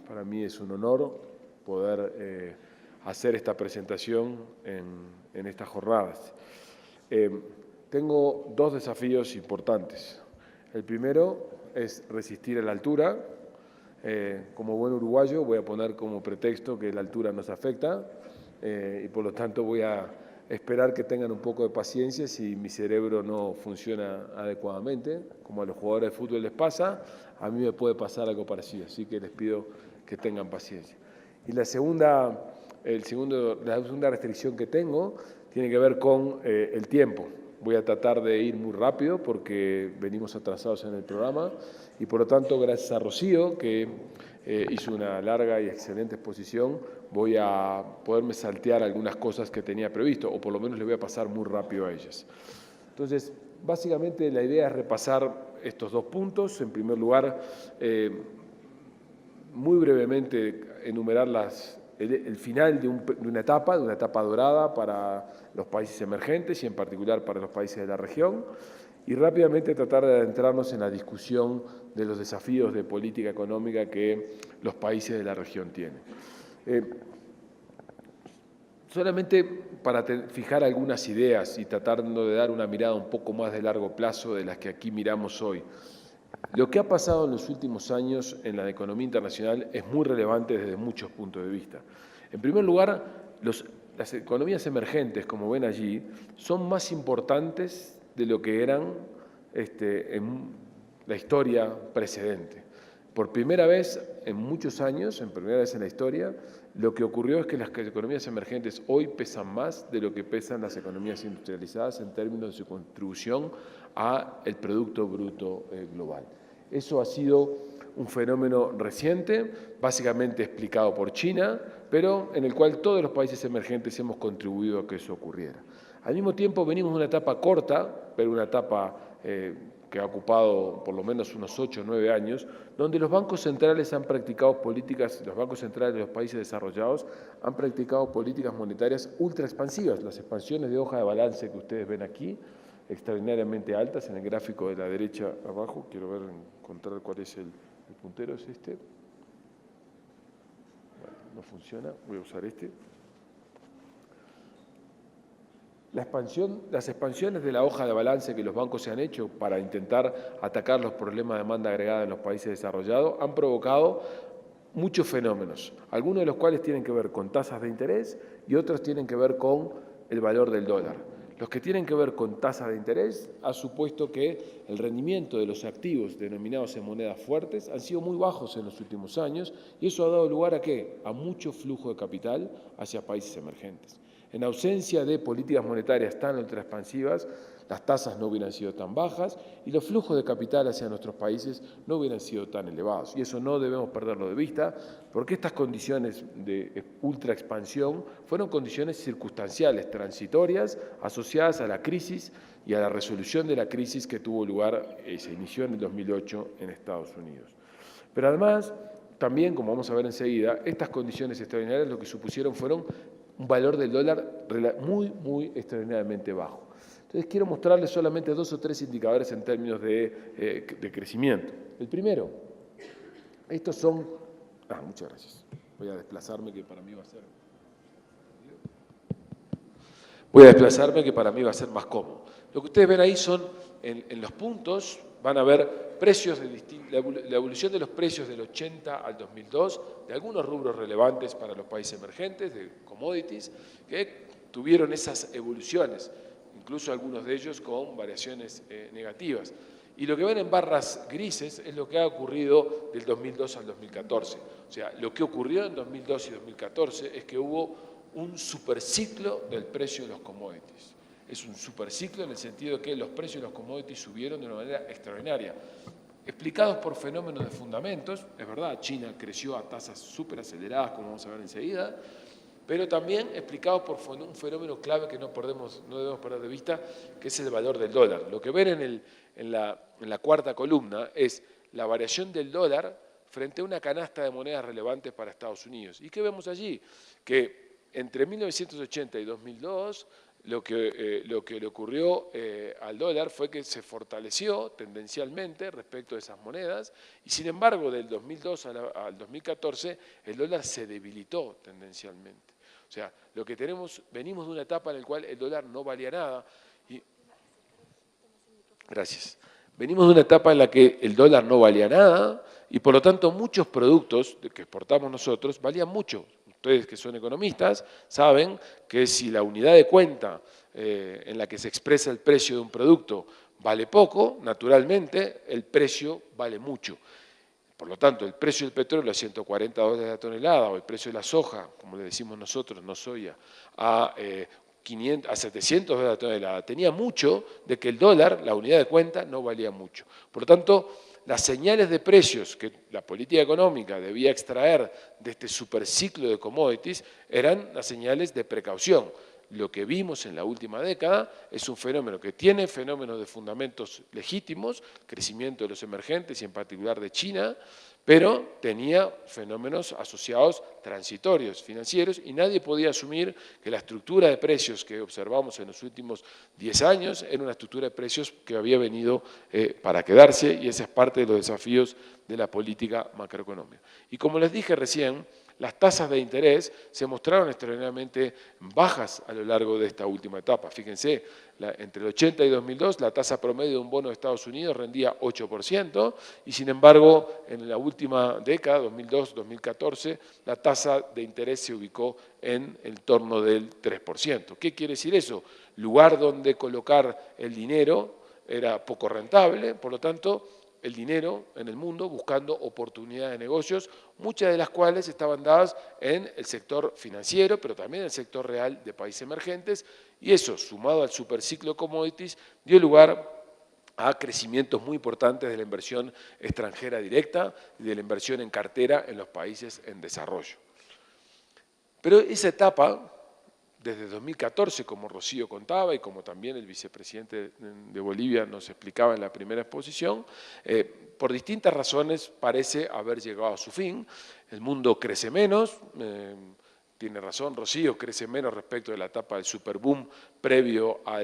Para mí es un honor poder hacer esta presentación en estas jornadas. Tengo dos desafíos importantes. El primero es resistir a la altura. Como buen uruguayo voy a poner como pretexto que la altura nos afecta y por lo tanto voy a esperar que tengan un poco de paciencia si mi cerebro no funciona adecuadamente. Como a los jugadores de fútbol les pasa, a mí me puede pasar algo parecido, así que les pido que tengan paciencia. Y la segunda restricción que tengo tiene que ver con el tiempo. Voy a tratar de ir muy rápido porque venimos atrasados en el programa y por lo tanto, gracias a Rocío, que hizo una larga y excelente exposición, voy a poderme saltear algunas cosas que tenía previsto, o por lo menos le voy a pasar muy rápido a ellas. Entonces, básicamente la idea es repasar estos dos puntos. En primer lugar, muy brevemente enumerar el final de una etapa dorada para los países emergentes y en particular para los países de la región, y rápidamente tratar de adentrarnos en la discusión de los desafíos de política económica que los países de la región tienen. Solamente para fijar algunas ideas y tratando de dar una mirada un poco más de largo plazo de las que aquí miramos hoy. Lo que ha pasado en los últimos años en la economía internacional es muy relevante desde muchos puntos de vista. En primer lugar, las economías emergentes, como ven allí, son más importantes de lo que eran en la historia precedente. Por primera vez en muchos años, en primera vez en la historia, lo que ocurrió es que las economías emergentes hoy pesan más de lo que pesan las economías industrializadas en términos de su contribución al Producto Bruto Global. Eso ha sido un fenómeno reciente, básicamente explicado por China, pero en el cual todos los países emergentes hemos contribuido a que eso ocurriera. Al mismo tiempo venimos de una etapa corta, pero una etapa que ha ocupado por lo menos unos 8 o 9 años, donde los bancos centrales han practicado políticas, los bancos centrales de los países desarrollados han practicado políticas monetarias ultra expansivas. Las expansiones de hoja de balance que ustedes ven aquí, extraordinariamente altas, en el gráfico de la derecha abajo, quiero ver, encontrar cuál es el puntero, es este. Bueno, no funciona, voy a usar este. Las expansiones de la hoja de balance que los bancos se han hecho para intentar atacar los problemas de demanda agregada en los países desarrollados han provocado muchos fenómenos, algunos de los cuales tienen que ver con tasas de interés y otros tienen que ver con el valor del dólar. Los que tienen que ver con tasas de interés ha supuesto que el rendimiento de los activos denominados en monedas fuertes han sido muy bajos en los últimos años y eso ha dado lugar ¿a qué? A mucho flujo de capital hacia países emergentes. En ausencia de políticas monetarias tan ultraexpansivas, las tasas no hubieran sido tan bajas y los flujos de capital hacia nuestros países no hubieran sido tan elevados. Y eso no debemos perderlo de vista, porque estas condiciones de ultraexpansión fueron condiciones circunstanciales, transitorias, asociadas a la crisis y a la resolución de la crisis que tuvo lugar y se inició en el 2008 en Estados Unidos. Pero además, también, como vamos a ver enseguida, estas condiciones extraordinarias lo que supusieron fueron un valor del dólar muy extraordinariamente bajo. Entonces quiero mostrarles solamente 2 o 3 indicadores en términos de crecimiento. El primero, estos son... muchas gracias. Voy a desplazarme que para mí va a ser... Voy a desplazarme que para mí va a ser más cómodo. Lo que ustedes ven ahí son, en los puntos, van a ver precios la evolución de los precios del 80 al 2002, de algunos rubros relevantes para los países emergentes, de commodities, que tuvieron esas evoluciones, incluso algunos de ellos con variaciones negativas. Y lo que ven en barras grises es lo que ha ocurrido del 2002 al 2014. O sea, lo que ocurrió en 2002 y 2014 es que hubo un superciclo del precio de los commodities. Es un superciclo en el sentido de que los precios de los commodities subieron de una manera extraordinaria. Explicados por fenómenos de fundamentos, es verdad, China creció a tasas súper aceleradas, como vamos a ver enseguida, pero también explicados por un fenómeno clave que no debemos perder de vista, que es el valor del dólar. Lo que ven en la cuarta columna es la variación del dólar frente a una canasta de monedas relevantes para Estados Unidos. ¿Y qué vemos allí? Que entre 1980 y 2002 lo que le ocurrió al dólar fue que se fortaleció tendencialmente respecto a esas monedas y sin embargo del 2002 al 2014 el dólar se debilitó tendencialmente. O sea, lo que venimos de una etapa en la cual el dólar no valía nada. Gracias. Venimos de una etapa en la que el dólar no valía nada y por lo tanto muchos productos que exportamos nosotros valían mucho. Ustedes que son economistas saben que si la unidad de cuenta en la que se expresa el precio de un producto vale poco, naturalmente el precio vale mucho. Por lo tanto, el precio del petróleo a $140 la tonelada o el precio de la soja, como le decimos nosotros, no soya, a 700 dólares la tonelada, tenía mucho de que el dólar, la unidad de cuenta, no valía mucho. Por lo tanto, las señales de precios que la política económica debía extraer de este superciclo de commodities eran las señales de precaución. Lo que vimos en la última década es un fenómeno que tiene fenómenos de fundamentos legítimos, crecimiento de los emergentes y en particular de China, pero tenía fenómenos asociados transitorios, financieros, y nadie podía asumir que la estructura de precios que observamos en los últimos 10 años era una estructura de precios que había venido para quedarse, y ese es parte de los desafíos de la política macroeconómica. Y como les dije recién, las tasas de interés se mostraron extraordinariamente bajas a lo largo de esta última etapa. Fíjense, entre el 80 y 2002 la tasa promedio de un bono de Estados Unidos rendía 8% y sin embargo en la última década, 2002-2014, la tasa de interés se ubicó en el torno del 3%. ¿Qué quiere decir eso? Lugar donde colocar el dinero era poco rentable, por lo tanto el dinero en el mundo buscando oportunidades de negocios, muchas de las cuales estaban dadas en el sector financiero, pero también en el sector real de países emergentes, y eso, sumado al superciclo commodities, dio lugar a crecimientos muy importantes de la inversión extranjera directa y de la inversión en cartera en los países en desarrollo. Pero esa etapa, desde 2014, como Rocío contaba y como también el vicepresidente de Bolivia nos explicaba en la primera exposición, por distintas razones parece haber llegado a su fin. El mundo crece menos, tiene razón Rocío, crece menos respecto de la etapa del superboom previo a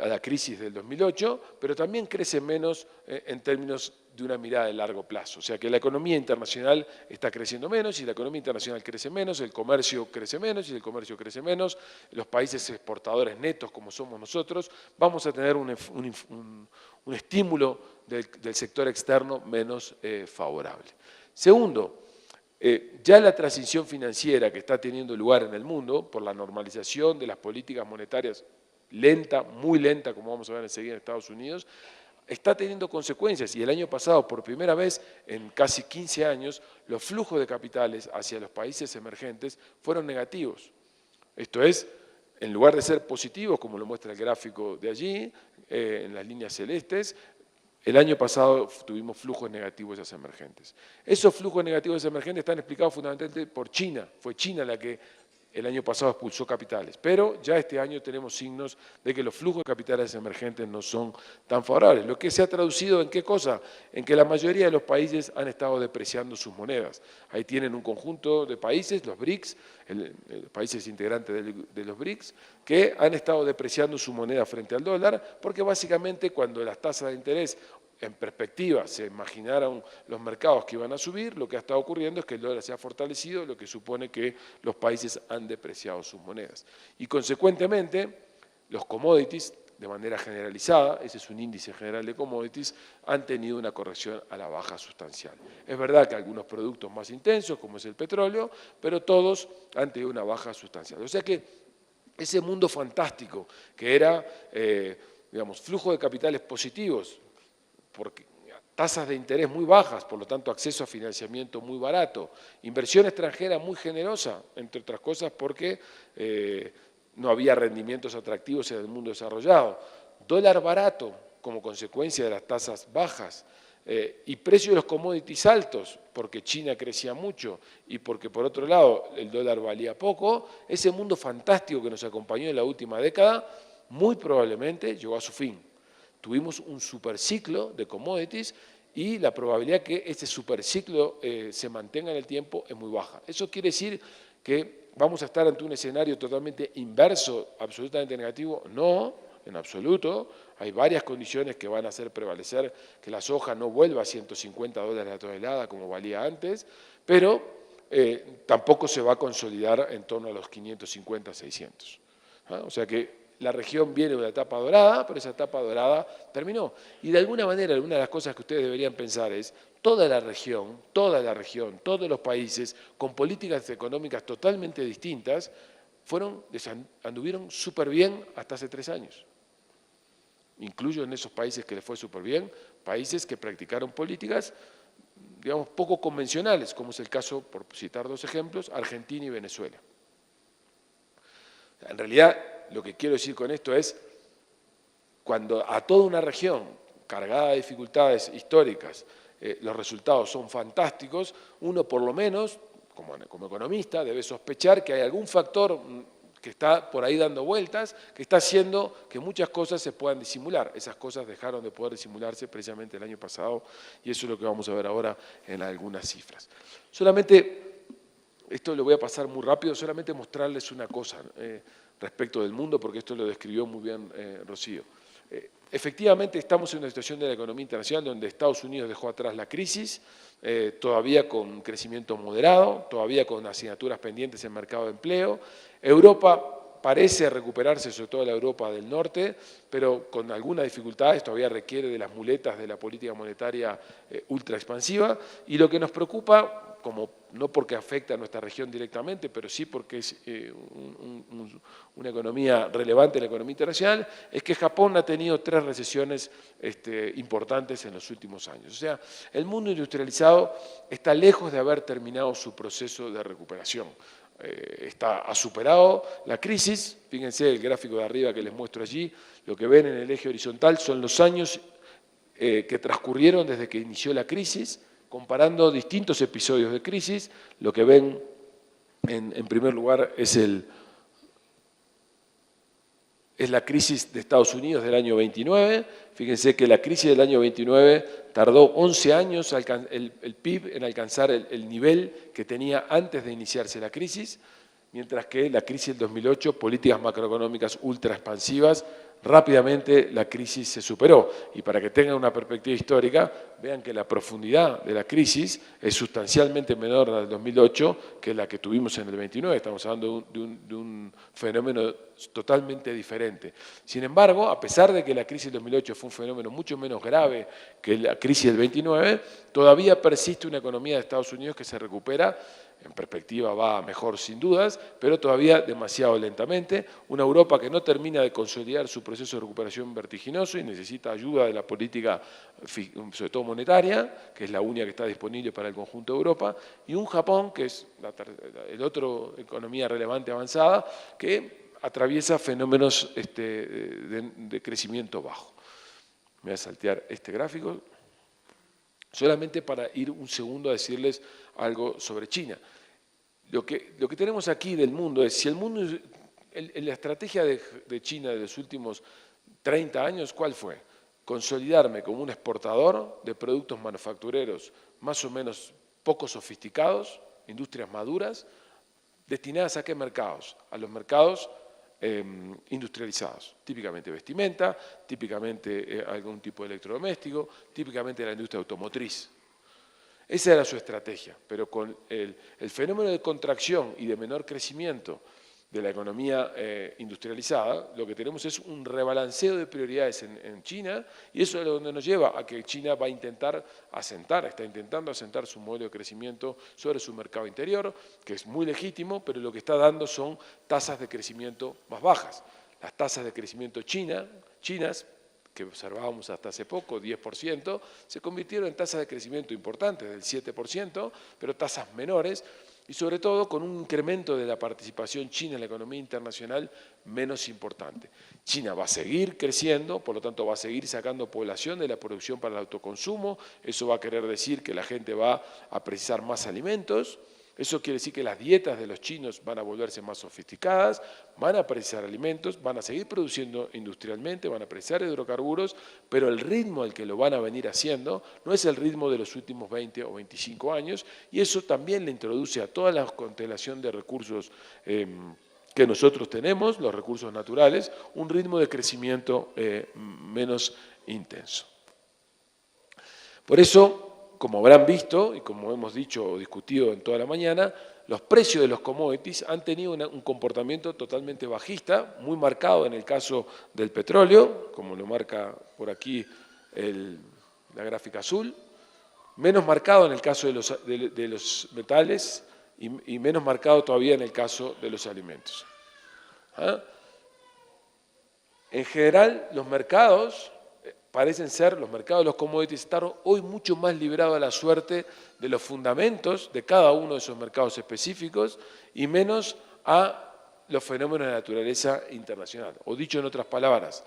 la crisis del 2008, pero también crece menos en términos de una mirada de largo plazo. O sea que la economía internacional está creciendo menos, y la economía internacional crece menos, el comercio crece menos, y el comercio crece menos, los países exportadores netos como somos nosotros, vamos a tener un estímulo del sector externo menos favorable. Segundo, ya la transición financiera que está teniendo lugar en el mundo por la normalización de las políticas monetarias lenta, muy lenta, como vamos a ver enseguida en Estados Unidos, está teniendo consecuencias, y el año pasado, por primera vez en casi 15 años, los flujos de capitales hacia los países emergentes fueron negativos. Esto es, en lugar de ser positivos, como lo muestra el gráfico de allí, en las líneas celestes, el año pasado tuvimos flujos negativos hacia emergentes. Esos flujos negativos hacia emergentes están explicados fundamentalmente por China. Fue China la que el año pasado expulsó capitales, pero ya este año tenemos signos de que los flujos de capitales emergentes no son tan favorables. Lo que se ha traducido ¿en qué cosa? En que la mayoría de los países han estado depreciando sus monedas. Ahí tienen un conjunto de países, los BRICS, los países integrantes de los BRICS, que han estado depreciando su moneda frente al dólar, porque básicamente cuando las tasas de interés en perspectiva se imaginaron los mercados que iban a subir, lo que ha estado ocurriendo es que el dólar se ha fortalecido, lo que supone que los países han depreciado sus monedas. Y consecuentemente, los commodities, de manera generalizada, ese es un índice general de commodities, han tenido una corrección a la baja sustancial. Es verdad que algunos productos más intensos, como es el petróleo, pero todos han tenido una baja sustancial. O sea que ese mundo fantástico que era, digamos, flujo de capitales positivos, porque tasas de interés muy bajas, por lo tanto acceso a financiamiento muy barato, inversión extranjera muy generosa, entre otras cosas porque no había rendimientos atractivos en el mundo desarrollado, dólar barato como consecuencia de las tasas bajas y precio de los commodities altos, porque China crecía mucho y porque por otro lado el dólar valía poco, ese mundo fantástico que nos acompañó en la última década muy probablemente llegó a su fin. Tuvimos un superciclo de commodities y la probabilidad que este superciclo se mantenga en el tiempo es muy baja. Eso quiere decir que ¿Vamos a estar ante un escenario totalmente inverso, absolutamente negativo? No, en absoluto. Hay varias condiciones que van a hacer prevalecer que la soja no vuelva a $150 la tonelada como valía antes, pero tampoco se va a consolidar en torno a los 550, 600. ¿Ah? O sea que la región viene de una etapa dorada, pero esa etapa dorada terminó. Y de alguna manera, una de las cosas que ustedes deberían pensar es, toda la región, todos los países, con políticas económicas totalmente distintas, anduvieron súper bien hasta hace 3 años. Incluyo en esos países que les fue súper bien, países que practicaron políticas, digamos, poco convencionales, como es el caso, por citar 2 ejemplos, Argentina y Venezuela. En realidad, lo que quiero decir con esto es, cuando a toda una región cargada de dificultades históricas, los resultados son fantásticos, uno por lo menos, como economista, debe sospechar que hay algún factor que está por ahí dando vueltas, que está haciendo que muchas cosas se puedan disimular. Esas cosas dejaron de poder disimularse precisamente el año pasado y eso es lo que vamos a ver ahora en algunas cifras. Solamente, esto lo voy a pasar muy rápido, solamente mostrarles una cosa respecto del mundo, porque esto lo describió muy bien Rocío. Efectivamente estamos en una situación de la economía internacional donde Estados Unidos dejó atrás la crisis, todavía con crecimiento moderado, todavía con asignaturas pendientes en mercado de empleo. Europa parece recuperarse, sobre todo la Europa del norte, pero con algunas dificultades, todavía requiere de las muletas de la política monetaria ultra expansiva. Y lo que nos preocupa, no porque afecta a nuestra región directamente, pero sí porque es una economía relevante en la economía internacional, es que Japón ha tenido 3 recesiones importantes en los últimos años. O sea, el mundo industrializado está lejos de haber terminado su proceso de recuperación. Ha superado la crisis, fíjense el gráfico de arriba que les muestro allí, lo que ven en el eje horizontal son los años que transcurrieron desde que inició la crisis, comparando distintos episodios de crisis. Lo que ven en primer lugar es la crisis de Estados Unidos del año 29. Fíjense que la crisis del año 29 tardó 11 años el PIB en alcanzar el nivel que tenía antes de iniciarse la crisis, mientras que la crisis del 2008, políticas macroeconómicas ultra expansivas, rápidamente la crisis se superó. Y para que tengan una perspectiva histórica, vean que la profundidad de la crisis es sustancialmente menor a la del 2008 que la que tuvimos en el 29. Estamos hablando de un fenómeno totalmente diferente. Sin embargo, a pesar de que la crisis del 2008 fue un fenómeno mucho menos grave que la crisis del 29, todavía persiste una economía de Estados Unidos que se recupera. En perspectiva va mejor sin dudas, pero todavía demasiado lentamente. Una Europa que no termina de consolidar su proceso de recuperación vertiginoso y necesita ayuda de la política, sobre todo monetaria, que es la única que está disponible para el conjunto de Europa, y un Japón, que es el otro economía relevante avanzada, que atraviesa fenómenos de crecimiento bajo. Me voy a saltear este gráfico, solamente para ir un segundo a decirles algo sobre China. Lo que tenemos aquí del mundo es, si el mundo, la estrategia de China de los últimos 30 años, ¿cuál fue? Consolidarme como un exportador de productos manufactureros más o menos poco sofisticados, industrias maduras, destinadas a qué mercados? A los mercados industrializados, típicamente vestimenta, típicamente algún tipo de electrodoméstico, típicamente la industria automotriz. Esa era su estrategia, pero con el fenómeno de contracción y de menor crecimiento de la economía industrializada, lo que tenemos es un rebalanceo de prioridades en China, y eso es donde nos lleva a que China va a intentar está intentando asentar su modelo de crecimiento sobre su mercado interior, que es muy legítimo, pero lo que está dando son tasas de crecimiento más bajas. Las tasas de crecimiento chinas, que observábamos hasta hace poco, 10%, se convirtieron en tasas de crecimiento importantes, del 7%, pero tasas menores, y sobre todo con un incremento de la participación china en la economía internacional menos importante. China va a seguir creciendo, por lo tanto va a seguir sacando población de la producción para el autoconsumo, eso va a querer decir que la gente va a precisar más alimentos, Eso quiere decir que las dietas de los chinos van a volverse más sofisticadas, van a precisar alimentos, van a seguir produciendo industrialmente, van a precisar hidrocarburos, pero el ritmo al que lo van a venir haciendo no es el ritmo de los últimos 20 o 25 años, y eso también le introduce a toda la constelación de recursos que nosotros tenemos, los recursos naturales, un ritmo de crecimiento menos intenso. Por eso, como habrán visto y como hemos dicho o discutido en toda la mañana, los precios de los commodities han tenido un comportamiento totalmente bajista, muy marcado en el caso del petróleo, como lo marca por aquí la gráfica azul, menos marcado en el caso de los metales y menos marcado todavía en el caso de los alimentos. En general, los mercados parecen ser, los mercados de los commodities están hoy mucho más liberados a la suerte de los fundamentos de cada uno de esos mercados específicos y menos a los fenómenos de naturaleza internacional. O dicho en otras palabras,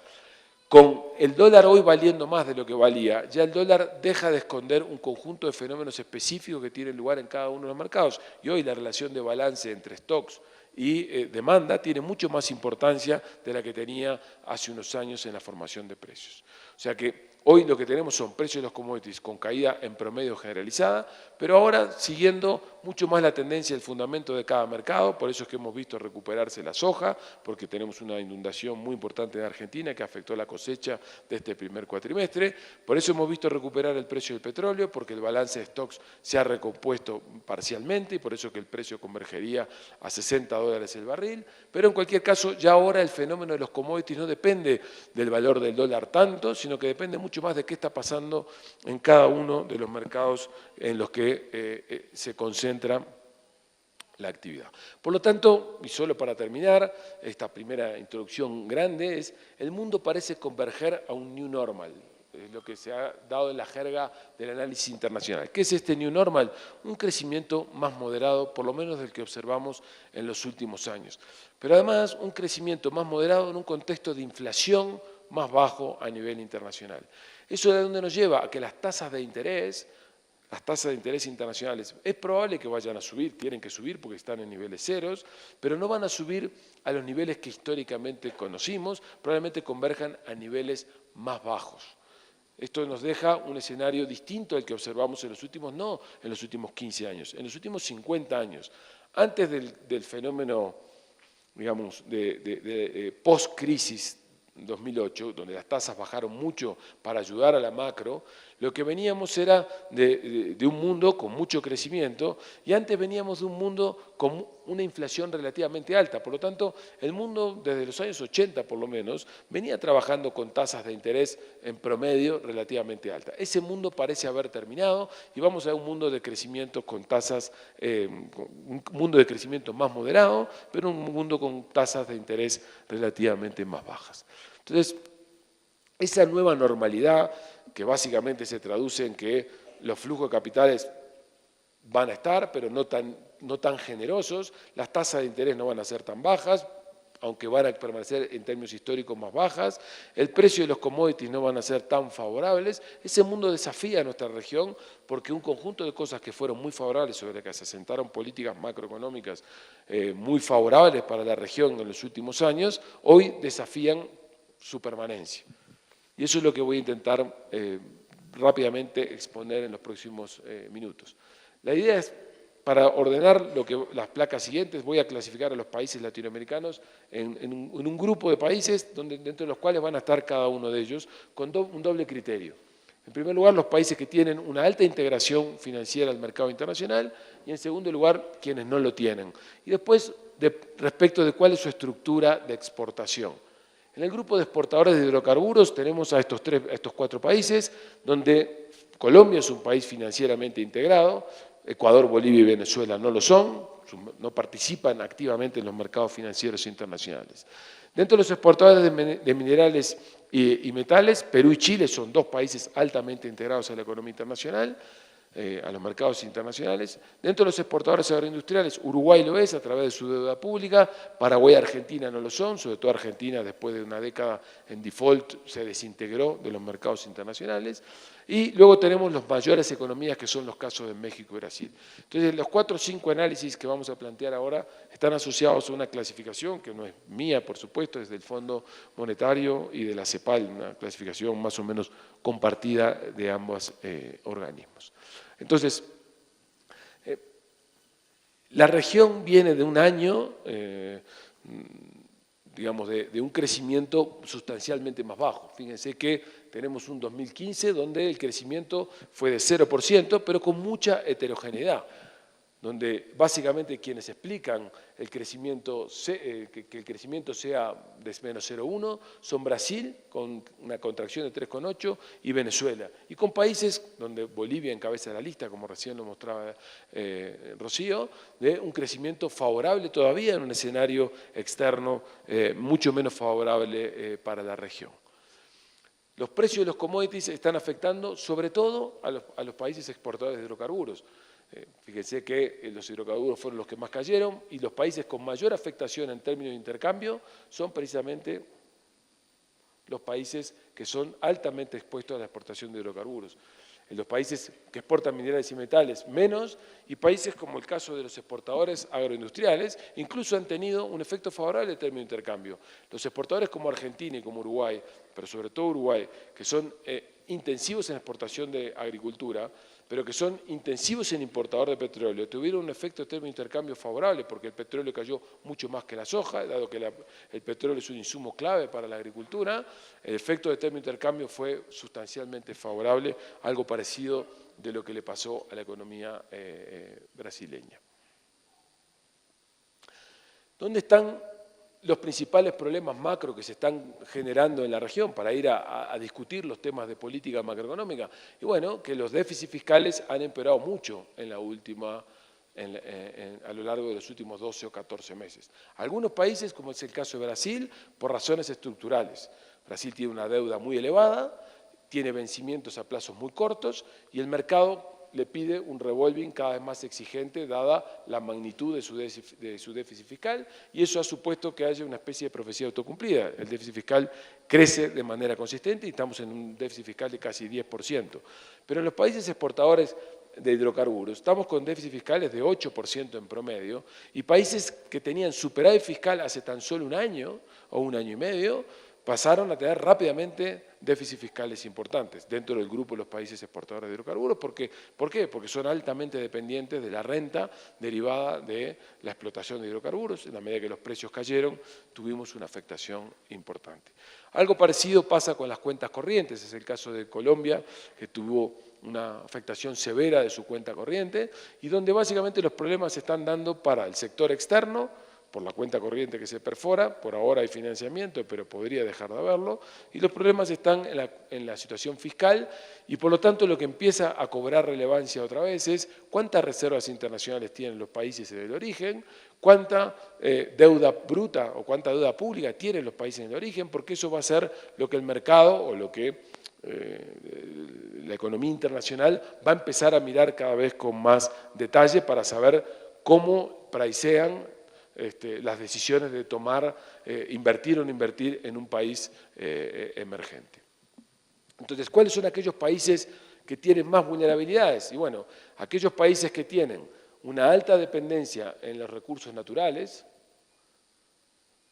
con el dólar hoy valiendo más de lo que valía, ya el dólar deja de esconder un conjunto de fenómenos específicos que tienen lugar en cada uno de los mercados. Y hoy la relación de balance entre stocks y demanda tiene mucho más importancia de la que tenía hace unos años en la formación de precios. O sea que hoy lo que tenemos son precios de los commodities con caída en promedio generalizada, pero ahora siguiendo mucho más la tendencia del fundamento de cada mercado, por eso es que hemos visto recuperarse la soja, porque tenemos una inundación muy importante en Argentina que afectó la cosecha de este primer cuatrimestre, por eso hemos visto recuperar el precio del petróleo, porque el balance de stocks se ha recompuesto parcialmente y por eso que el precio convergería a $60 el barril, pero en cualquier caso ya ahora el fenómeno de los commodities no depende del valor del dólar tanto, sino que depende mucho más de qué está pasando en cada uno de los mercados en los que se concentra la actividad. Por lo tanto, y solo para terminar, esta primera introducción grande es, el mundo parece converger a un new normal, es lo que se ha dado en la jerga del análisis internacional. ¿Qué es este new normal? Un crecimiento más moderado, por lo menos del que observamos en los últimos años. Pero además, un crecimiento más moderado en un contexto de inflación más bajo a nivel internacional. ¿Eso de dónde nos lleva? A que las tasas de interés internacionales, es probable que vayan a subir, tienen que subir porque están en niveles ceros, pero no van a subir a los niveles que históricamente conocimos, probablemente converjan a niveles más bajos. Esto nos deja un escenario distinto al que observamos en los últimos, no en los últimos 15 años, en los últimos 50 años. Antes del fenómeno, digamos, de post-crisis 2008, donde las tasas bajaron mucho para ayudar a la macro, lo que veníamos era de un mundo con mucho crecimiento y antes veníamos de un mundo con una inflación relativamente alta. Por lo tanto, el mundo desde los años 80 por lo menos venía trabajando con tasas de interés en promedio relativamente altas. Ese mundo parece haber terminado y vamos a un mundo de crecimiento con tasas, un mundo de crecimiento más moderado, pero un mundo con tasas de interés relativamente más bajas. Entonces, esa nueva normalidad, que básicamente se traduce en que los flujos de capitales van a estar, pero no tan generosos, las tasas de interés no van a ser tan bajas, aunque van a permanecer en términos históricos más bajas, el precio de los commodities no van a ser tan favorables. Ese mundo desafía a nuestra región porque un conjunto de cosas que fueron muy favorables, sobre las que se asentaron políticas macroeconómicas muy favorables para la región en los últimos años, hoy desafían su permanencia. Y eso es lo que voy a intentar rápidamente exponer en los próximos minutos. La idea es, para ordenar las placas siguientes, voy a clasificar a los países latinoamericanos en un grupo de países dentro de los cuales van a estar cada uno de ellos con un doble criterio. En primer lugar, los países que tienen una alta integración financiera al mercado internacional y en segundo lugar, quienes no lo tienen. Y después, respecto de cuál es su estructura de exportación. En el grupo de exportadores de hidrocarburos tenemos a estos 4 países, donde Colombia es un país financieramente integrado, Ecuador, Bolivia y Venezuela no lo son, no participan activamente en los mercados financieros internacionales. Dentro de los exportadores de minerales y metales, Perú y Chile son 2 países altamente integrados a la economía internacional. a los mercados internacionales. Dentro de los exportadores agroindustriales, Uruguay lo es a través de su deuda pública, Paraguay y Argentina no lo son, sobre todo Argentina después de una década en default se desintegró de los mercados internacionales. Y luego tenemos las mayores economías que son los casos de México y Brasil. Entonces los 4 o 5 análisis que vamos a plantear ahora están asociados a una clasificación que no es mía, por supuesto, es del Fondo Monetario y de la CEPAL, una clasificación más o menos compartida de ambos organismos. Entonces, la región viene de un año, digamos, de un crecimiento sustancialmente más bajo. Fíjense que tenemos un 2015 donde el crecimiento fue de 0%, pero con mucha heterogeneidad, donde básicamente quienes explican el crecimiento, que el crecimiento sea de menos 0,1 son Brasil, con una contracción de 3,8, y Venezuela. Y con países donde Bolivia encabeza la lista, como recién lo mostraba Rocío, de un crecimiento favorable todavía en un escenario externo mucho menos favorable para la región. Los precios de los commodities están afectando sobre todo a los países exportadores de hidrocarburos. Fíjense que los hidrocarburos fueron los que más cayeron y los países con mayor afectación en términos de intercambio son precisamente los países que son altamente expuestos a la exportación de hidrocarburos. En los países que exportan minerales y metales, menos, y países como el caso de los exportadores agroindustriales, incluso han tenido un efecto favorable en términos de intercambio. Los exportadores como Argentina y como Uruguay, pero sobre todo Uruguay, que son intensivos en exportación de agricultura, pero que son intensivos en importador de petróleo, tuvieron un efecto de término de intercambio favorable porque el petróleo cayó mucho más que la soja, dado que el petróleo es un insumo clave para la agricultura, el efecto de término de intercambio fue sustancialmente favorable, algo parecido de lo que le pasó a la economía brasileña. ¿Dónde están los principales problemas macro que se están generando en la región para ir a discutir los temas de política macroeconómica? Y bueno, que los déficits fiscales han empeorado mucho en la última, a lo largo de los últimos 12 o 14 meses. Algunos países, como es el caso de Brasil, por razones estructurales. Brasil tiene una deuda muy elevada, tiene vencimientos a plazos muy cortos y el mercado le pide un revolving cada vez más exigente dada la magnitud de su déficit fiscal y eso ha supuesto que haya una especie de profecía autocumplida. El déficit fiscal crece de manera consistente y estamos en un déficit fiscal de casi 10%. Pero en los países exportadores de hidrocarburos estamos con déficits fiscales de 8% en promedio y países que tenían superávit fiscal hace tan solo un año o un año y medio pasaron a tener rápidamente déficits fiscales importantes dentro del grupo de los países exportadores de hidrocarburos. ¿Por qué? Porque son altamente dependientes de la renta derivada de la explotación de hidrocarburos. En la medida que los precios cayeron, tuvimos una afectación importante. Algo parecido pasa con las cuentas corrientes. Es el caso de Colombia, que tuvo una afectación severa de su cuenta corriente y donde básicamente los problemas se están dando para el sector externo, por la cuenta corriente que se perfora, por ahora hay financiamiento, pero podría dejar de haberlo, y los problemas están en la situación fiscal, y por lo tanto lo que empieza a cobrar relevancia otra vez es cuántas reservas internacionales tienen los países en el origen, cuánta deuda bruta o cuánta deuda pública tienen los países en el origen, porque eso va a ser lo que el mercado o lo que la economía internacional va a empezar a mirar cada vez con más detalle para saber cómo pricean las decisiones de tomar, invertir o no invertir en un país emergente. Entonces, ¿cuáles son aquellos países que tienen más vulnerabilidades? Y bueno, aquellos países que tienen una alta dependencia en los recursos naturales,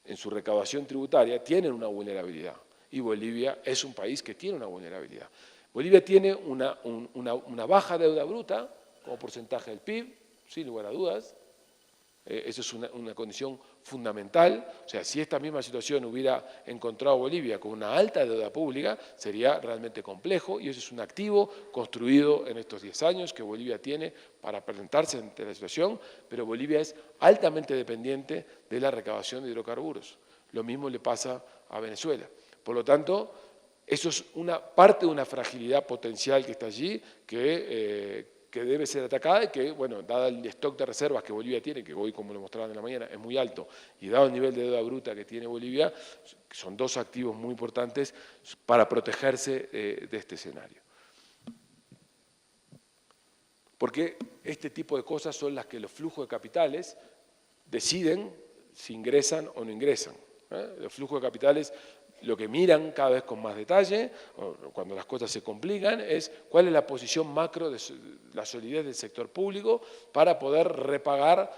en su recaudación tributaria, tienen una vulnerabilidad. Y Bolivia es un país que tiene una vulnerabilidad. Bolivia tiene una baja deuda bruta como porcentaje del PIB, sin lugar a dudas. Eso es una condición fundamental. O sea, si esta misma situación hubiera encontrado Bolivia con una alta deuda pública, sería realmente complejo y eso es un activo construido en estos 10 años que Bolivia tiene para presentarse ante la situación, pero Bolivia es altamente dependiente de la recaudación de hidrocarburos. Lo mismo le pasa a Venezuela. Por lo tanto, eso es una parte de una fragilidad potencial que está allí que debe ser atacada y que, bueno, dado el stock de reservas que Bolivia tiene, que hoy, como lo mostraban en la mañana, es muy alto, y dado el nivel de deuda bruta que tiene Bolivia, son dos activos muy importantes para protegerse de este escenario. Porque este tipo de cosas son las que los flujos de capitales deciden si ingresan o no ingresan. Los flujos de capitales lo que miran cada vez con más detalle, cuando las cosas se complican, es cuál es la posición macro de la solidez del sector público para poder repagar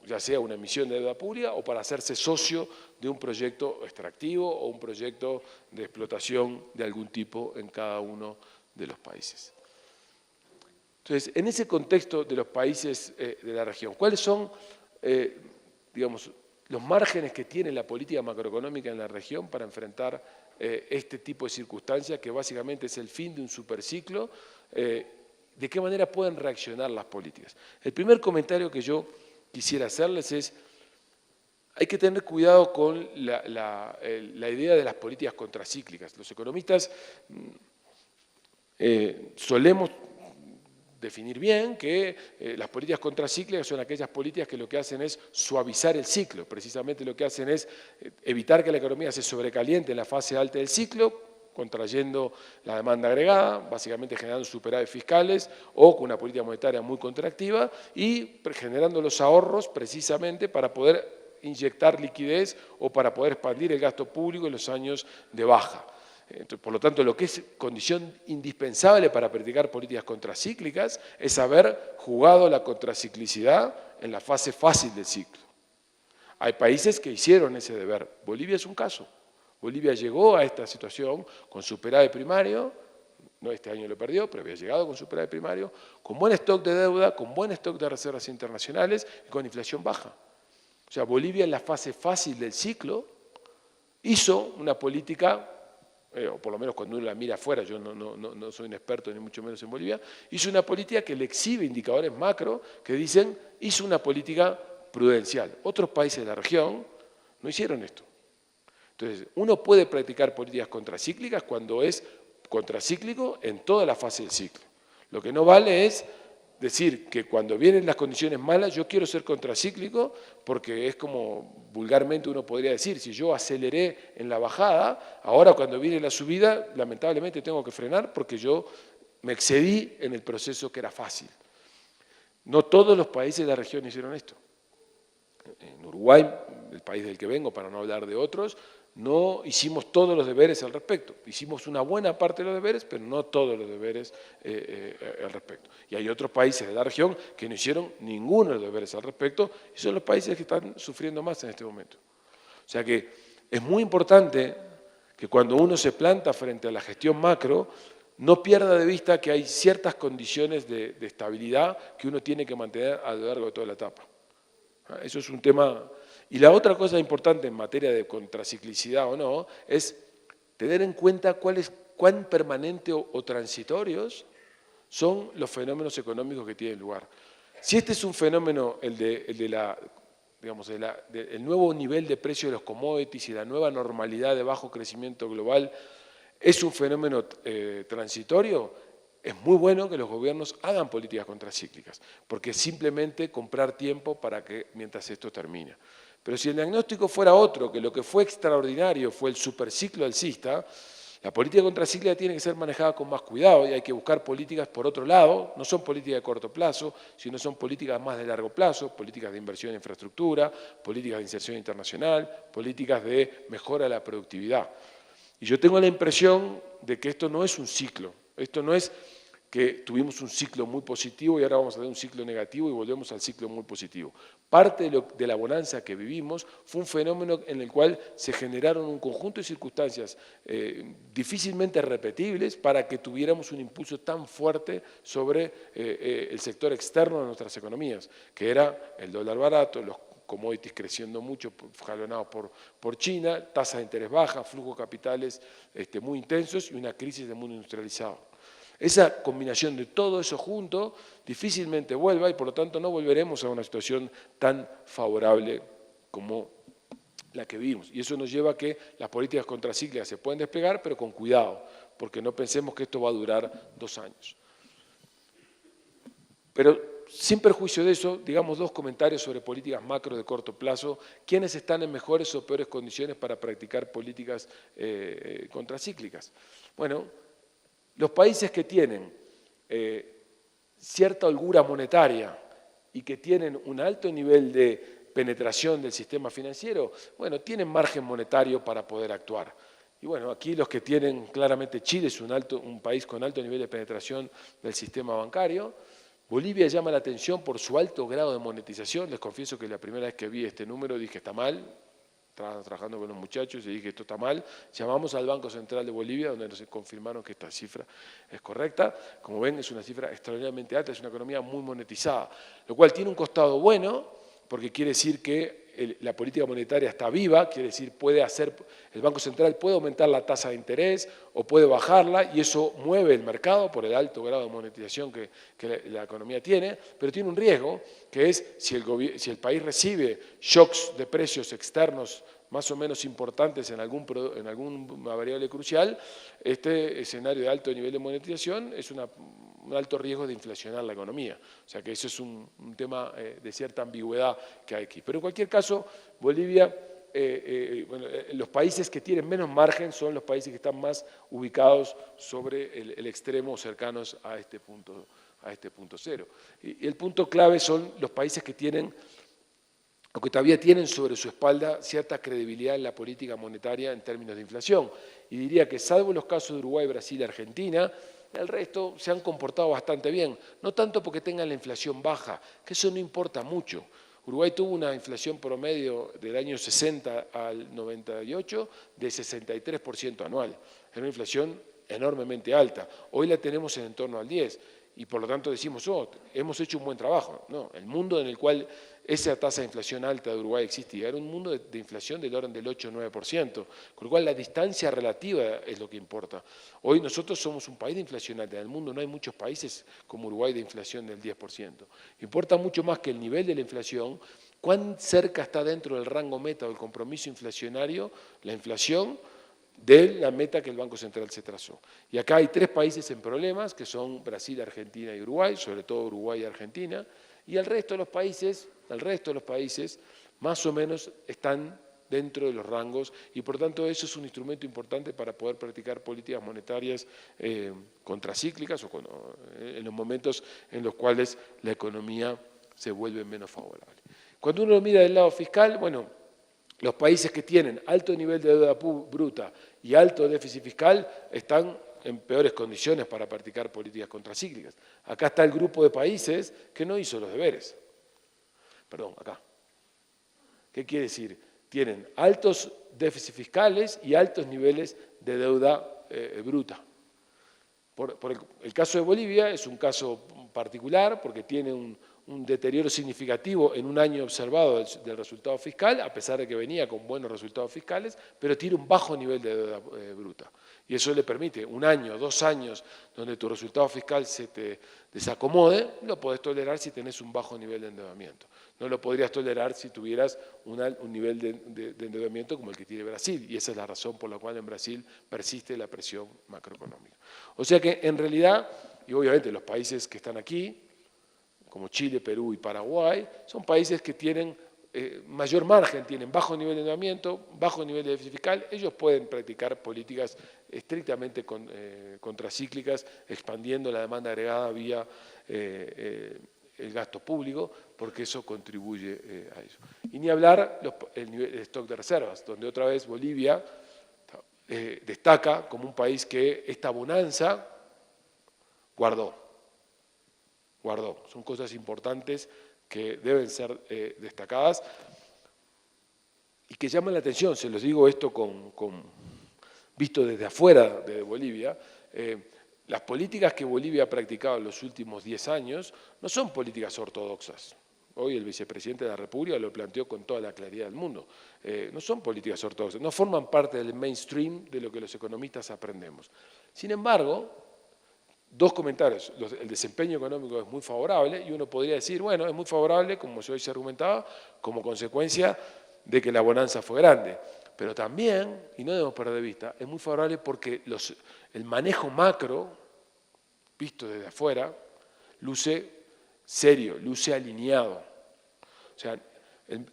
ya sea una emisión de deuda pública o para hacerse socio de un proyecto extractivo o un proyecto de explotación de algún tipo en cada uno de los países. Entonces, en ese contexto de los países de la región, ¿cuáles son, digamos, los márgenes que tiene la política macroeconómica en la región para enfrentar este tipo de circunstancias que básicamente es el fin de un superciclo? ¿De qué manera pueden reaccionar las políticas? El primer comentario que yo quisiera hacerles es, hay que tener cuidado con la idea de las políticas contracíclicas. Los economistas solemos definir bien que las políticas contracíclicas son aquellas políticas que lo que hacen es suavizar el ciclo, precisamente lo que hacen es evitar que la economía se sobrecaliente en la fase alta del ciclo, contrayendo la demanda agregada, básicamente generando superávit fiscales o con una política monetaria muy contractiva y generando los ahorros precisamente para poder inyectar liquidez o para poder expandir el gasto público en los años de baja. Entonces, por lo tanto, lo que es condición indispensable para practicar políticas contracíclicas es haber jugado la contraciclicidad en la fase fácil del ciclo. Hay países que hicieron ese deber. Bolivia es un caso. Bolivia llegó a esta situación con superávit primario, no este año lo perdió, pero había llegado con superávit primario, con buen stock de deuda, con buen stock de reservas internacionales y con inflación baja. O sea, Bolivia en la fase fácil del ciclo hizo una política, o por lo menos cuando uno la mira afuera, yo no soy un experto ni mucho menos en Bolivia, hizo una política que le exhibe indicadores macro que dicen, hizo una política prudencial. Otros países de la región no hicieron esto. Entonces, uno puede practicar políticas contracíclicas cuando es contracíclico en toda la fase del ciclo. Lo que no vale es decir que cuando vienen las condiciones malas yo quiero ser contracíclico porque es como vulgarmente uno podría decir, si yo aceleré en la bajada, ahora cuando viene la subida lamentablemente tengo que frenar porque yo me excedí en el proceso que era fácil. No todos los países de la región hicieron esto. En Uruguay, el país del que vengo, para no hablar de otros, no hicimos todos los deberes al respecto. Hicimos una buena parte de los deberes, pero no todos los deberes al respecto. Y hay otros países de la región que no hicieron ninguno de los deberes al respecto, y son los países que están sufriendo más en este momento. O sea que es muy importante que cuando uno se planta frente a la gestión macro, no pierda de vista que hay ciertas condiciones de estabilidad que uno tiene que mantener a lo largo de toda la etapa. Eso es un tema. Y la otra cosa importante en materia de contraciclicidad o no, es tener en cuenta cuán permanente o transitorios son los fenómenos económicos que tienen lugar. Si este es un fenómeno, el nuevo nivel de precio de los commodities y la nueva normalidad de bajo crecimiento global, es un fenómeno transitorio, es muy bueno que los gobiernos hagan políticas contracíclicas, porque es simplemente comprar tiempo para que mientras esto termina. Pero si el diagnóstico fuera otro, que lo que fue extraordinario fue el superciclo alcista, la política contracíclica tiene que ser manejada con más cuidado y hay que buscar políticas por otro lado, no son políticas de corto plazo, sino son políticas más de largo plazo, políticas de inversión en infraestructura, políticas de inserción internacional, políticas de mejora de la productividad. Y yo tengo la impresión de que esto no es un ciclo, esto no es que tuvimos un ciclo muy positivo y ahora vamos a tener un ciclo negativo y volvemos al ciclo muy positivo. Parte de la bonanza que vivimos fue un fenómeno en el cual se generaron un conjunto de circunstancias difícilmente repetibles para que tuviéramos un impulso tan fuerte sobre el sector externo de nuestras economías, que era el dólar barato, los commodities creciendo mucho, jalonados por China, tasas de interés bajas, flujos de capitales muy intensos y una crisis del mundo industrializado. Esa combinación de todo eso junto difícilmente vuelva y por lo tanto no volveremos a una situación tan favorable como la que vivimos. Y eso nos lleva a que las políticas contracíclicas se pueden desplegar, pero con cuidado, porque no pensemos que esto va a durar 2 años. Pero sin perjuicio de eso, digamos 2 comentarios sobre políticas macro de corto plazo. ¿Quiénes están en mejores o peores condiciones para practicar políticas contracíclicas? Bueno, los países que tienen cierta holgura monetaria y que tienen un alto nivel de penetración del sistema financiero, bueno, tienen margen monetario para poder actuar. Y bueno, aquí los que tienen, claramente Chile es un país con alto nivel de penetración del sistema bancario. Bolivia llama la atención por su alto grado de monetización. Les confieso que la primera vez que vi este número dije está mal. Estaba trabajando con los muchachos y dije esto está mal. Llamamos al Banco Central de Bolivia donde nos confirmaron que esta cifra es correcta. Como ven, es una cifra extraordinariamente alta, es una economía muy monetizada, lo cual tiene un costado bueno, porque quiere decir que la política monetaria está viva, quiere decir el Banco Central puede aumentar la tasa de interés o puede bajarla y eso mueve el mercado por el alto grado de monetización que la economía tiene, pero tiene un riesgo que es si el país recibe shocks de precios externos más o menos importantes en alguna variable crucial, este escenario de alto nivel de monetización es un alto riesgo de inflacionar la economía. O sea que eso es un tema de cierta ambigüedad que hay aquí. Pero en cualquier caso, Bolivia, los países que tienen menos margen son los países que están más ubicados sobre el extremo cercanos a este punto cero. Y el punto clave son los países que tienen o que todavía tienen sobre su espalda cierta credibilidad en la política monetaria en términos de inflación. Y diría que salvo los casos de Uruguay, Brasil y Argentina, el resto se han comportado bastante bien, no tanto porque tengan la inflación baja, que eso no importa mucho. Uruguay tuvo una inflación promedio del año 60 al 98 de 63% anual. Era una inflación enormemente alta. Hoy la tenemos en torno al 10%. Y por lo tanto decimos, hemos hecho un buen trabajo. No, el mundo en el cual esa tasa de inflación alta de Uruguay existía era un mundo de inflación del orden del 8 o 9%, con lo cual la distancia relativa es lo que importa. Hoy nosotros somos un país de inflación alta. En el mundo no hay muchos países como Uruguay de inflación del 10%. Importa mucho más que el nivel de la inflación, cuán cerca está dentro del rango meta o del compromiso inflacionario la inflación de la meta que el Banco Central se trazó. Y acá hay tres países en problemas, que son Brasil, Argentina y Uruguay, sobre todo Uruguay y Argentina, y el resto de los países más o menos están dentro de los rangos, y por tanto eso es un instrumento importante para poder practicar políticas monetarias contracíclicas o en los momentos en los cuales la economía se vuelve menos favorable. Cuando uno mira del lado fiscal, bueno, los países que tienen alto nivel de deuda bruta y alto déficit fiscal están en peores condiciones para practicar políticas contracíclicas. Acá está el grupo de países que no hizo los deberes. Perdón, acá. ¿Qué quiere decir? Tienen altos déficits fiscales y altos niveles de deuda bruta. El caso de Bolivia es un caso particular porque tiene un deterioro significativo en un año observado del resultado fiscal, a pesar de que venía con buenos resultados fiscales, pero tiene un bajo nivel de deuda bruta. Y eso le permite un año, 2 años, donde tu resultado fiscal se te desacomode, lo podés tolerar si tenés un bajo nivel de endeudamiento. No lo podrías tolerar si tuvieras un nivel de endeudamiento como el que tiene Brasil, y esa es la razón por la cual en Brasil persiste la presión macroeconómica. O sea que en realidad, y obviamente los países que están aquí, como Chile, Perú y Paraguay, son países que tienen mayor margen, tienen bajo nivel de endeudamiento, bajo nivel de déficit fiscal, ellos pueden practicar políticas estrictamente contracíclicas, expandiendo la demanda agregada vía el gasto público, porque eso contribuye a eso. Y ni hablar el nivel de stock de reservas, donde otra vez Bolivia destaca como un país que esta bonanza guardó. Son cosas importantes que deben ser destacadas y que llaman la atención. Se los digo esto visto desde afuera de Bolivia. Las políticas que Bolivia ha practicado en los últimos 10 años no son políticas ortodoxas. Hoy el vicepresidente de la República lo planteó con toda la claridad del mundo. No son políticas ortodoxas, no forman parte del mainstream de lo que los economistas aprendemos. Sin embargo, 2 comentarios. El desempeño económico es muy favorable y uno podría decir, bueno, es muy favorable, como hoy se argumentaba, como consecuencia de que la bonanza fue grande. Pero también, y no debemos perder de vista, es muy favorable porque el manejo macro, visto desde afuera, luce serio, luce alineado. O sea,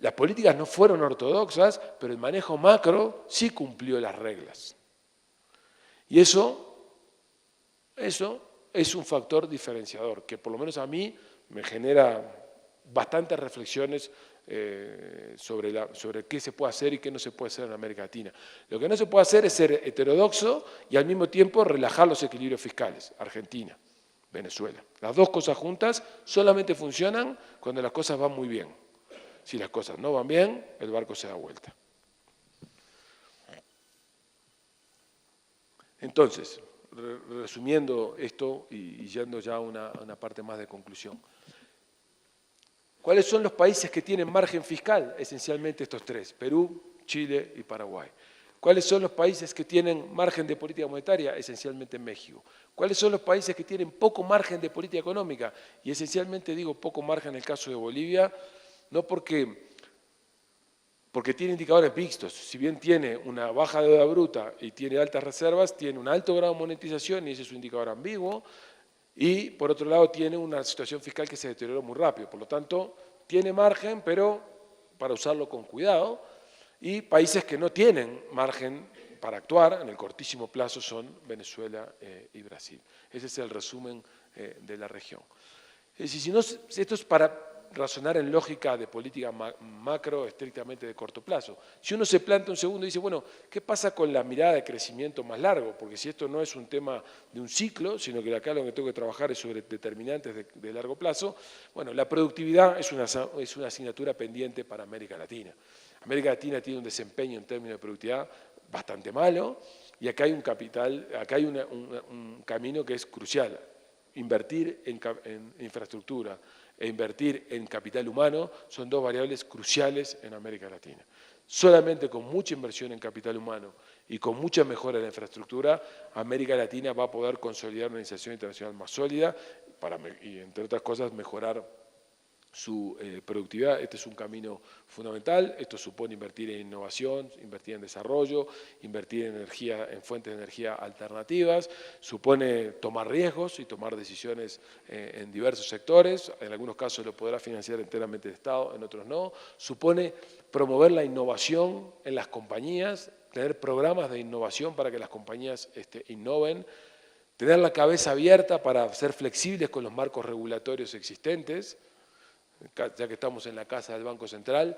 las políticas no fueron ortodoxas, pero el manejo macro sí cumplió las reglas. Y eso es un factor diferenciador que por lo menos a mí me genera bastantes reflexiones sobre qué se puede hacer y qué no se puede hacer en América Latina. Lo que no se puede hacer es ser heterodoxo y al mismo tiempo relajar los equilibrios fiscales. Argentina, Venezuela. Las dos cosas juntas solamente funcionan cuando las cosas van muy bien. Si las cosas no van bien, el barco se da vuelta. Entonces, resumiendo esto y yendo ya a una parte más de conclusión. ¿Cuáles son los países que tienen margen fiscal? Esencialmente estos tres, Perú, Chile y Paraguay. ¿Cuáles son los países que tienen margen de política monetaria? Esencialmente México. ¿Cuáles son los países que tienen poco margen de política económica? Y esencialmente digo poco margen en el caso de Bolivia, no porque tiene indicadores mixtos. Si bien tiene una baja deuda bruta y tiene altas reservas, tiene un alto grado de monetización y ese es un indicador ambiguo. Y, por otro lado, tiene una situación fiscal que se deterioró muy rápido. Por lo tanto, tiene margen, pero para usarlo con cuidado. Y países que no tienen margen para actuar en el cortísimo plazo son Venezuela y Brasil. Ese es el resumen de la región. Es decir, esto es para razonar en lógica de política macro estrictamente de corto plazo. Si uno se plantea un segundo y dice, bueno, ¿qué pasa con la mirada de crecimiento más largo? Porque si esto no es un tema de un ciclo, sino que acá lo que tengo que trabajar es sobre determinantes de largo plazo, bueno, la productividad es una asignatura pendiente para América Latina. América Latina tiene un desempeño en términos de productividad bastante malo y acá hay un un camino que es crucial. Invertir en infraestructura e invertir en capital humano son dos variables cruciales en América Latina. Solamente con mucha inversión en capital humano y con mucha mejora en la infraestructura, América Latina va a poder consolidar una inserción internacional más sólida y, entre otras cosas, mejorar su productividad. Este es un camino fundamental. Esto supone invertir en innovación, invertir en desarrollo, invertir en fuentes de energía alternativas, supone tomar riesgos y tomar decisiones en diversos sectores. En algunos casos lo podrá financiar enteramente el Estado, en otros no. Supone promover la innovación en las compañías, tener programas de innovación para que las compañías innoven, tener la cabeza abierta para ser flexibles con los marcos regulatorios existentes, ya que estamos en la casa del Banco Central.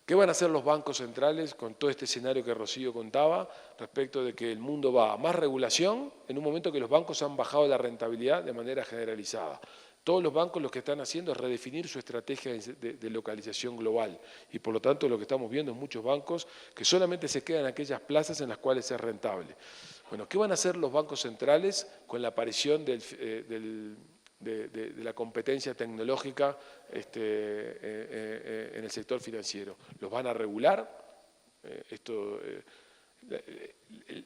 ¿Qué van a hacer los bancos centrales con todo este escenario que Rocío contaba respecto de que el mundo va a más regulación en un momento que los bancos han bajado la rentabilidad de manera generalizada? Todos los bancos lo que están haciendo es redefinir su estrategia de localización global y por lo tanto lo que estamos viendo en muchos bancos que solamente se quedan en aquellas plazas en las cuales es rentable. Bueno, ¿qué van a hacer los bancos centrales con la aparición de la competencia tecnológica en el sector financiero? ¿Los van a regular?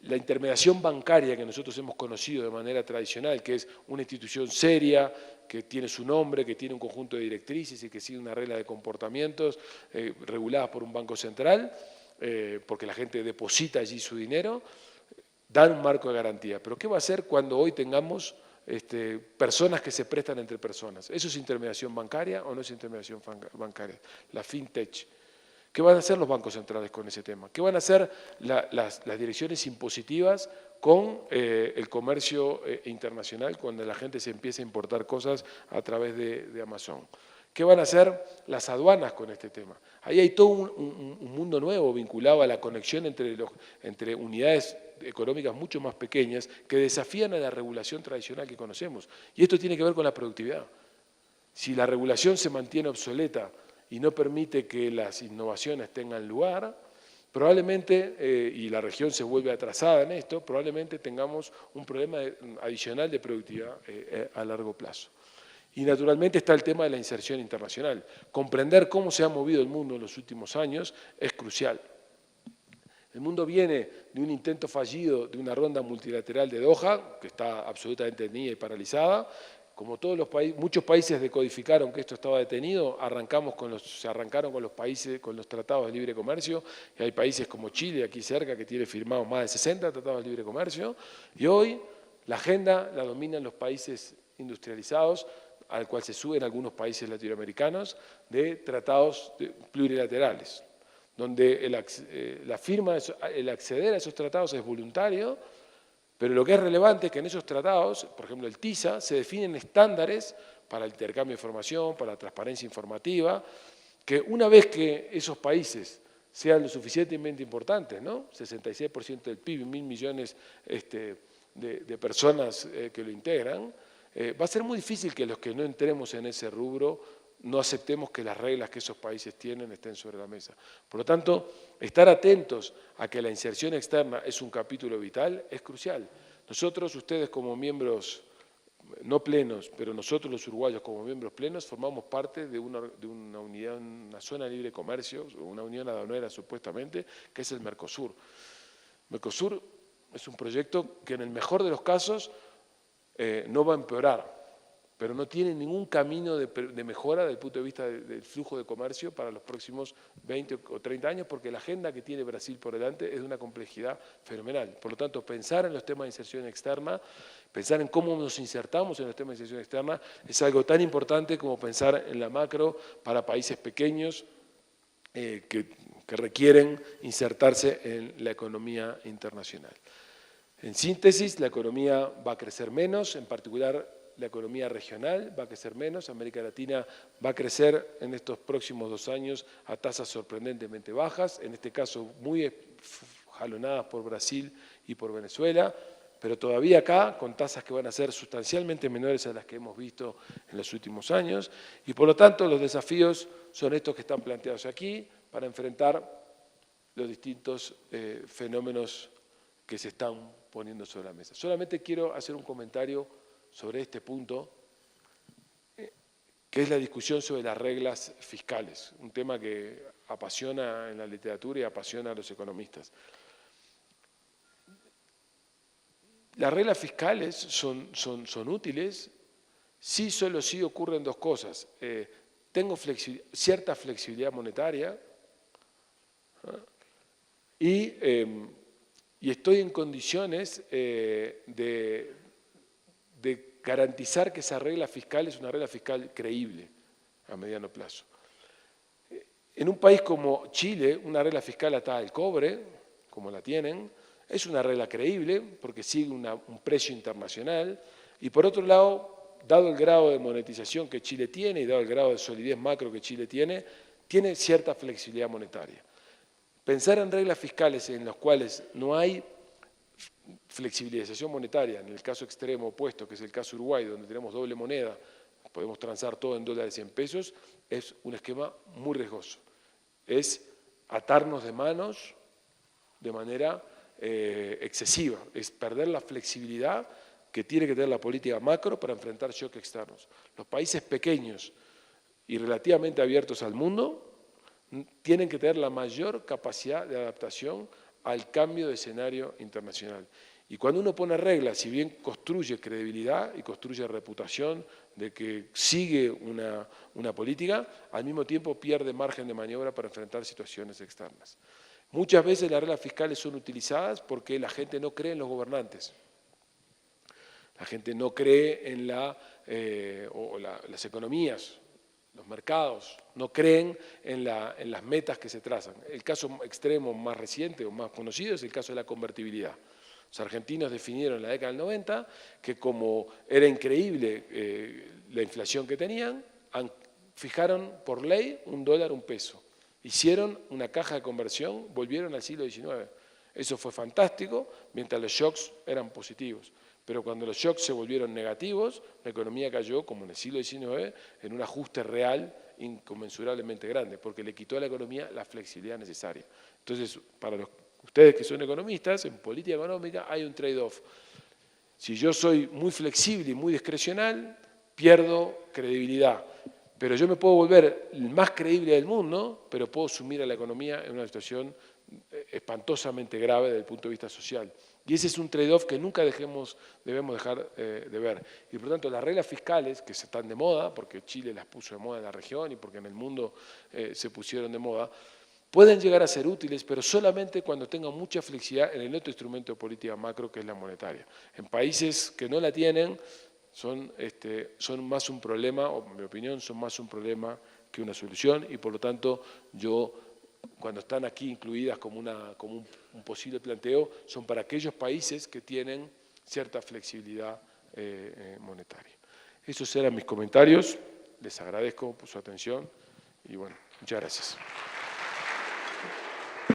La intermediación bancaria que nosotros hemos conocido de manera tradicional, que es una institución seria, que tiene su nombre, que tiene un conjunto de directrices y que sigue una regla de comportamientos reguladas por un banco central, porque la gente deposita allí su dinero, dan un marco de garantía. Pero ¿qué va a hacer cuando hoy tengamos personas que se prestan entre personas? ¿Eso es intermediación bancaria o no es intermediación bancaria? La fintech. ¿Qué van a hacer los bancos centrales con ese tema? ¿Qué van a hacer las direcciones impositivas con el comercio internacional cuando la gente se empieza a importar cosas a través de Amazon? ¿Qué van a hacer las aduanas con este tema? Ahí hay todo un mundo nuevo vinculado a la conexión entre unidades económicas mucho más pequeñas que desafían a la regulación tradicional que conocemos. Y esto tiene que ver con la productividad. Si la regulación se mantiene obsoleta y no permite que las innovaciones tengan lugar, probablemente, y la región se vuelve atrasada en esto, probablemente tengamos un problema adicional de productividad a largo plazo. Y naturalmente está el tema de la inserción internacional. Comprender cómo se ha movido el mundo en los últimos años es crucial. El mundo viene de un intento fallido de una ronda multilateral de Doha, que está absolutamente detenida y paralizada. Como todos los países, muchos países decodificaron que esto estaba detenido, se arrancaron con los países, con los tratados de libre comercio, y hay países como Chile, aquí cerca, que tiene firmados más de 60 tratados de libre comercio, y hoy la agenda la dominan los países industrializados, al cual se suben algunos países latinoamericanos, de tratados plurilaterales, donde el acceder a esos tratados es voluntario, Pero lo que es relevante es que en esos tratados, por ejemplo el TISA, se definen estándares para el intercambio de información, para la transparencia informativa, que una vez que esos países sean lo suficientemente importantes, ¿no? 66% del PIB, 1.000 millones de personas que lo integran, va a ser muy difícil que los que no entremos en ese rubro no aceptemos que las reglas que esos países tienen estén sobre la mesa. Por lo tanto, estar atentos a que la inserción externa es un capítulo vital es crucial. Nosotros, ustedes como miembros no plenos, pero nosotros los uruguayos como miembros plenos formamos parte de una unidad, una zona de libre comercio, una unión aduanera supuestamente, que es el Mercosur. Mercosur es un proyecto que en el mejor de los casos no va a empeorar, pero no tiene ningún camino de mejora desde el punto de vista del flujo de comercio para los próximos 20 o 30 años, porque la agenda que tiene Brasil por delante es de una complejidad fenomenal. Por lo tanto, pensar en los temas de inserción externa, pensar en cómo nos insertamos en los temas de inserción externa, es algo tan importante como pensar en la macro para países pequeños que requieren insertarse en la economía internacional. En síntesis, la economía va a crecer menos, en particular la economía regional va a crecer menos, América Latina va a crecer en estos próximos 2 años a tasas sorprendentemente bajas, en este caso muy jalonadas por Brasil y por Venezuela, pero todavía acá con tasas que van a ser sustancialmente menores a las que hemos visto en los últimos años, y por lo tanto los desafíos son estos que están planteados aquí para enfrentar los distintos fenómenos que se están poniendo sobre la mesa. Solamente quiero hacer un comentario sobre este punto, que es la discusión sobre las reglas fiscales, un tema que apasiona en la literatura y apasiona a los economistas. Las reglas fiscales son útiles si solo sí ocurren 2 cosas. Tengo cierta flexibilidad monetaria y estoy en condiciones de garantizar que esa regla fiscal es una regla fiscal creíble a mediano plazo. En un país como Chile, una regla fiscal atada al cobre, como la tienen, es una regla creíble porque sigue un precio internacional y por otro lado, dado el grado de monetización que Chile tiene y dado el grado de solidez macro que Chile tiene cierta flexibilidad monetaria. Pensar en reglas fiscales en las cuales no hay flexibilización monetaria, en el caso extremo opuesto, que es el caso Uruguay, donde tenemos doble moneda, podemos transar todo en dólares y en pesos, es un esquema muy riesgoso. Es atarnos de manos de manera excesiva, es perder la flexibilidad que tiene que tener la política macro para enfrentar shocks externos. Los países pequeños y relativamente abiertos al mundo tienen que tener la mayor capacidad de adaptación al cambio de escenario internacional. Y cuando uno pone reglas, si bien construye credibilidad y construye reputación de que sigue una política, al mismo tiempo pierde margen de maniobra para enfrentar situaciones externas. Muchas veces las reglas fiscales son utilizadas porque la gente no cree en los gobernantes. La gente no cree en las economías, los mercados, no creen en las metas que se trazan. El caso extremo más reciente o más conocido es el caso de la convertibilidad. Los argentinos definieron en la década del 90 que como era increíble la inflación que tenían, fijaron por ley $1, $1. Hicieron una caja de conversión, volvieron al siglo XIX. Eso fue fantástico, mientras los shocks eran positivos. Pero cuando los shocks se volvieron negativos, la economía cayó, como en el siglo XIX, en un ajuste real inconmensurablemente grande, porque le quitó a la economía la flexibilidad necesaria. Entonces, para ustedes que son economistas, en política económica hay un trade-off. Si yo soy muy flexible y muy discrecional, pierdo credibilidad. Pero yo me puedo volver el más creíble del mundo, pero puedo sumir a la economía en una situación espantosamente grave desde el punto de vista social. Y ese es un trade-off que nunca debemos dejar de ver. Y por lo tanto, las reglas fiscales, que están de moda, porque Chile las puso de moda en la región y porque en el mundo se pusieron de moda, pueden llegar a ser útiles, pero solamente cuando tengan mucha flexibilidad en el otro instrumento de política macro, que es la monetaria. En países que no la tienen, son más un problema, o en mi opinión, son más un problema que una solución, y por lo tanto, cuando están aquí incluidas como un posible planteo, son para aquellos países que tienen cierta flexibilidad monetaria. Esos eran mis comentarios, les agradezco por su atención y bueno, muchas gracias.